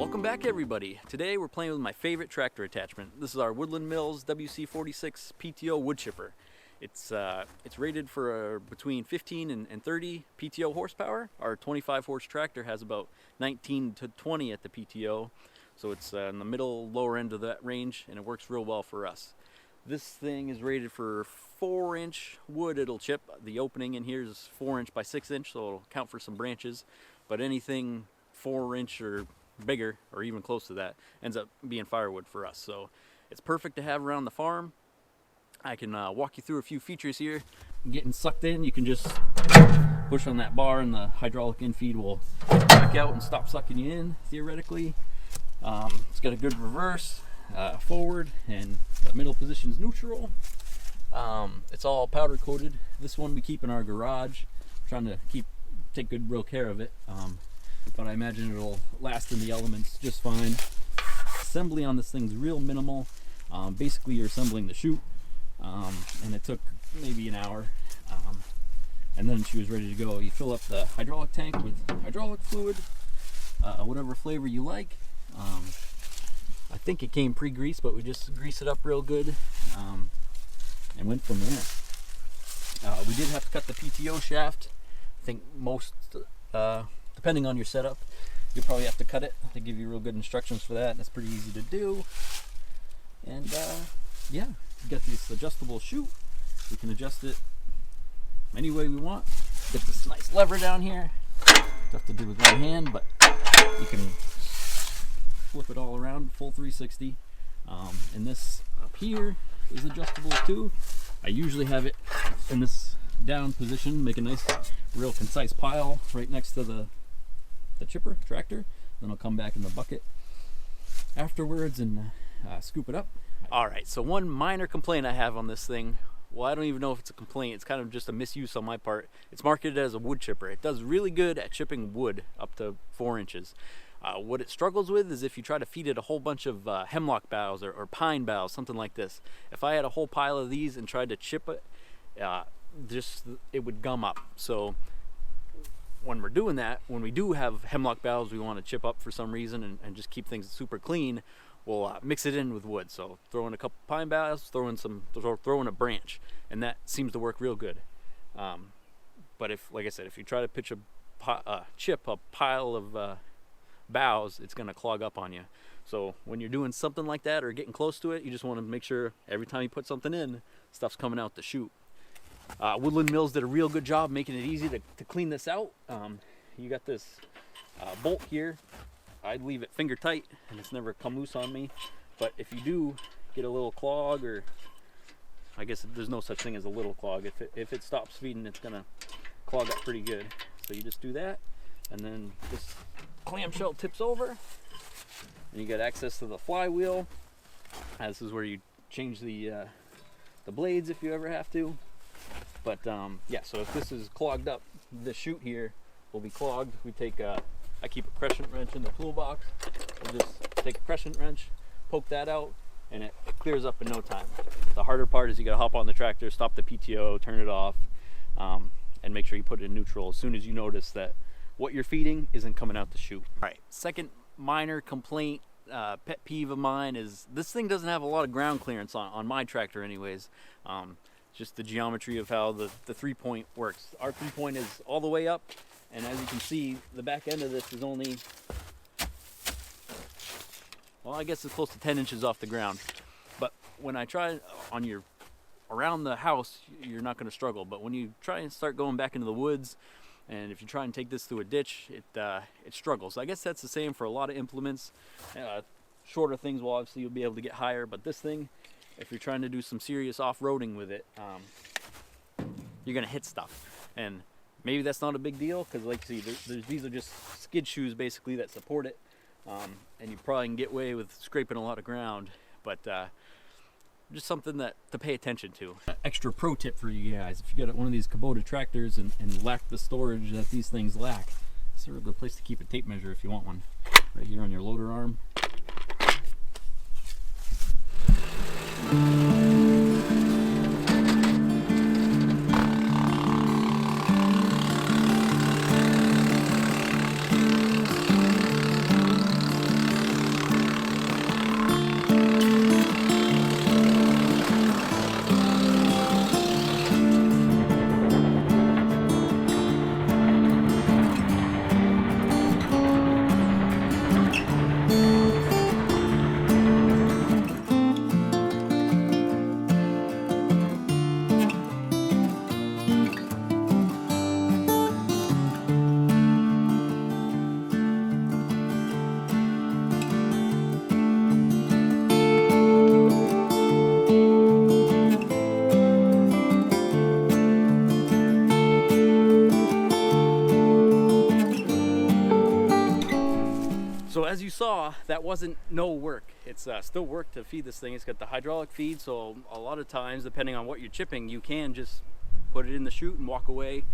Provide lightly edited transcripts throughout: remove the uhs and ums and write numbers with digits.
Welcome back, everybody. Today we're playing with my favorite tractor attachment. This is our Woodland Mills WC46 PTO wood chipper. It's rated for between 15 and 30 PTO horsepower. Our 25 horse tractor has about 19 to 20 at the PTO, so it's in the middle lower end of that range, and it works real well for us. This thing is rated for 4-inch wood it'll chip. The opening in here is 4-inch by 6-inch, so it'll count for some branches, but anything 4-inch or bigger, or even close to that, ends up being firewood for us. So it's perfect to have around the farm. I can walk you through a few features here. Getting sucked in, you can just push on that bar and the hydraulic infeed will back out and stop sucking you in, theoretically. It's got a good reverse, forward, and the middle position is neutral. It's all powder coated. This one we keep in our garage, trying to take good real care of it. But I imagine it'll last in the elements just fine. Assembly on this thing's real minimal. Basically you're assembling the chute, and it took maybe an hour, and then she was ready to go. You fill up the hydraulic tank with hydraulic fluid, whatever flavor you like. I think it came pre-greased, but we just grease it up real good, and went from there. We did have to cut the PTO shaft. I think most depending on your setup, you'll probably have to cut it. They give you real good instructions for that, and it's pretty easy to do. And yeah, you got this adjustable chute. We can adjust it any way we want. Get this nice lever down here. Tough to do with one hand, but you can flip it all around, full 360. And this up here is adjustable too. I usually have it in this down position, make a nice, real concise pile right next to the chipper tractor. Then I'll come back in the bucket afterwards and scoop it up. All right, so one minor complaint I have on this thing, well, I don't even know if it's a complaint, it's kind of just a misuse on my part. It's marketed as a wood chipper. It does really good at chipping wood up to 4 inches. What it struggles with is if you try to feed it a whole bunch of hemlock boughs or pine boughs, something like this. If I had a whole pile of these and tried to chip it, it would gum up. So when we're doing that, when we do have hemlock boughs we want to chip up for some reason and just keep things super clean, we'll mix it in with wood. So throw in a couple pine boughs, throw in a branch, and that seems to work real good. But if, like I said, if you try to chip a pile of boughs, it's going to clog up on you. So when you're doing something like that or getting close to it, you just want to make sure every time you put something in, stuff's coming out the chute. Woodland Mills did a real good job making it easy to clean this out. You got this bolt here. I'd leave it finger tight and it's never come loose on me, but if you do get a little clog, or I guess there's no such thing as a little clog, if it stops feeding, it's gonna clog up pretty good. So you just do that, and then this clamshell tips over and you got access to the flywheel. This is where you change the blades if you ever have to. But yeah, so if this is clogged up, the chute here will be clogged. We take I keep a crescent wrench in the toolbox. We'll just take a crescent wrench, poke that out, and it clears up in no time. The harder part is you gotta hop on the tractor, stop the PTO, turn it off, and make sure you put it in neutral as soon as you notice that what you're feeding isn't coming out the chute. All right, second minor complaint, pet peeve of mine is this thing doesn't have a lot of ground clearance on my tractor anyways. Just the geometry of how the 3-point works. Our 3-point is all the way up, and as you can see, the back end of this is only, well, I guess it's close to 10 inches off the ground. But when I try around the house, you're not going to struggle. But when you try and start going back into the woods, and if you try and take this through a ditch, it struggles. I guess that's the same for a lot of implements. Shorter things, well, obviously you'll be able to get higher, but this thing, if you're trying to do some serious off-roading with it, you're gonna hit stuff. And maybe that's not a big deal, because like you see, these are just skid shoes basically that support it, and you probably can get away with scraping a lot of ground, but just something to pay attention to. Extra pro tip for you guys: if you got one of these Kubota tractors and lack the storage that these things lack, this is a real good place to keep a tape measure if you want one. Right here on your loader arm. So as you saw, that wasn't no work. It's still work to feed this thing. It's got the hydraulic feed, so a lot of times, depending on what you're chipping, you can just put it in the chute and walk away.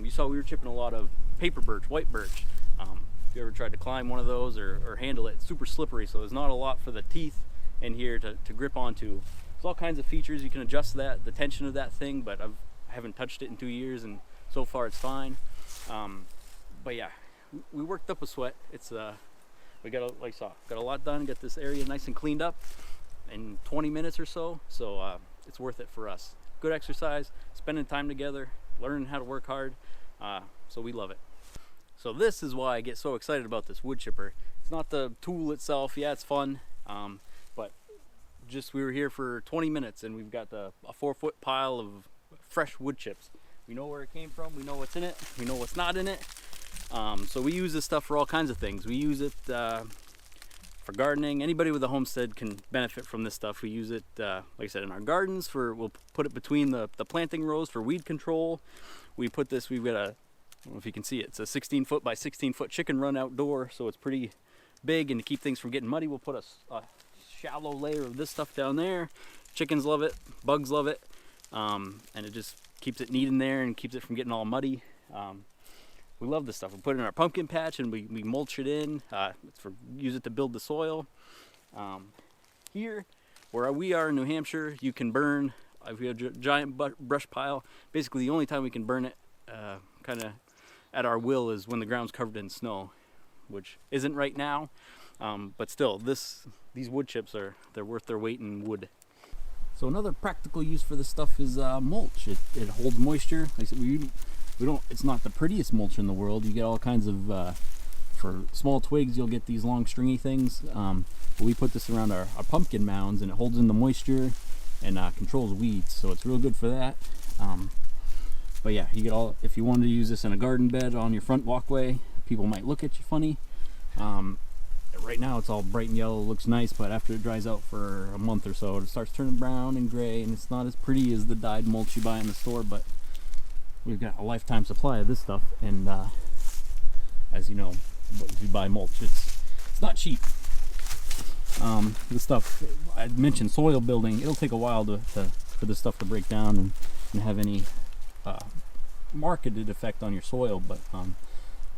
You saw we were chipping a lot of paper birch, white birch. If you ever tried to climb one of those or handle it, it's super slippery, so there's not a lot for the teeth in here to grip onto. There's all kinds of features. You can adjust the tension of that thing, but I haven't touched it in 2 years, and so far it's fine. But yeah, we worked up a sweat. It's we got a lot done, got this area nice and cleaned up in 20 minutes or so, it's worth it for us. Good exercise, spending time together, learning how to work hard, so we love it. So this is why I get so excited about this wood chipper. It's not the tool itself. Yeah, it's fun, but just we were here for 20 minutes and we've got a 4-foot pile of fresh wood chips. We know where it came from, we know what's in it, we know what's not in it. So we use this stuff for all kinds of things. We use it for gardening. Anybody with a homestead can benefit from this stuff. We use it, like I said, in our gardens. We'll put it between the planting rows for weed control. We've got I don't know if you can see it, it's a 16-foot by 16-foot chicken run outdoor, so it's pretty big, and to keep things from getting muddy, we'll put a shallow layer of this stuff down there. Chickens love it, bugs love it, and it just keeps it neat in there and keeps it from getting all muddy. We love this stuff. We put it in our pumpkin patch and we mulch it in. Use it to build the soil. Here, where we are in New Hampshire, you can burn. We have a giant brush pile. Basically, the only time we can burn it, kind of at our will, is when the ground's covered in snow, which isn't right now. But still, these wood chips they're worth their weight in wood. So another practical use for this stuff is mulch. It holds moisture. Like I said, it's not the prettiest mulch in the world. You get all kinds of, for small twigs, you'll get these long stringy things. But we put this around our pumpkin mounds, and it holds in the moisture and controls weeds. So it's real good for that. But yeah, you get if you wanted to use this in a garden bed on your front walkway, people might look at you funny. Right now it's all bright and yellow, looks nice, but after it dries out for a month or so, it starts turning brown and gray, and it's not as pretty as the dyed mulch you buy in the store. But we've got a lifetime supply of this stuff, and as you know, if you buy mulch, it's not cheap. This stuff, I mentioned soil building. It'll take a while for this stuff to break down and have any marketed effect on your soil, but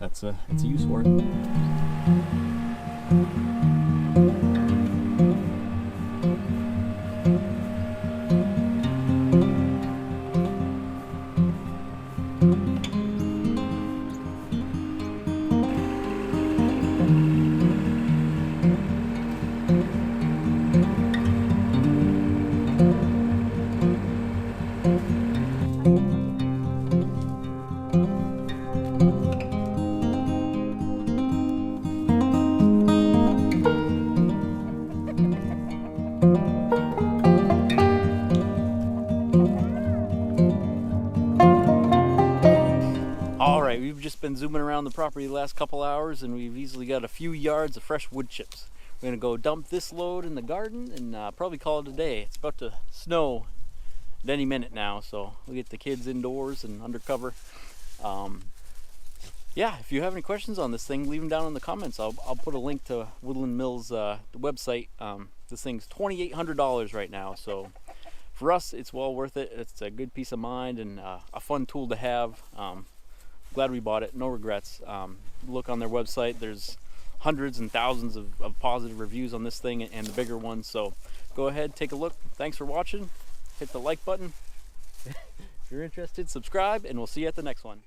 it's a use for it. Alright, we've just been zooming around the property the last couple hours, and we've easily got a few yards of fresh wood chips. We're going to go dump this load in the garden and probably call it a day. It's about to snow at any minute now, so we'll get the kids indoors and under cover. Yeah, if you have any questions on this thing, leave them down in the comments. I'll put a link to Woodland Mills the website. This thing's $2,800 right now, so for us it's well worth it. It's a good peace of mind and a fun tool to have. Glad we bought it, no regrets. Look on their website, there's hundreds and thousands of positive reviews on this thing and the bigger ones, so go ahead, take a look. Thanks for watching. Hit the like button. If you're interested, subscribe, and we'll see you at the next one.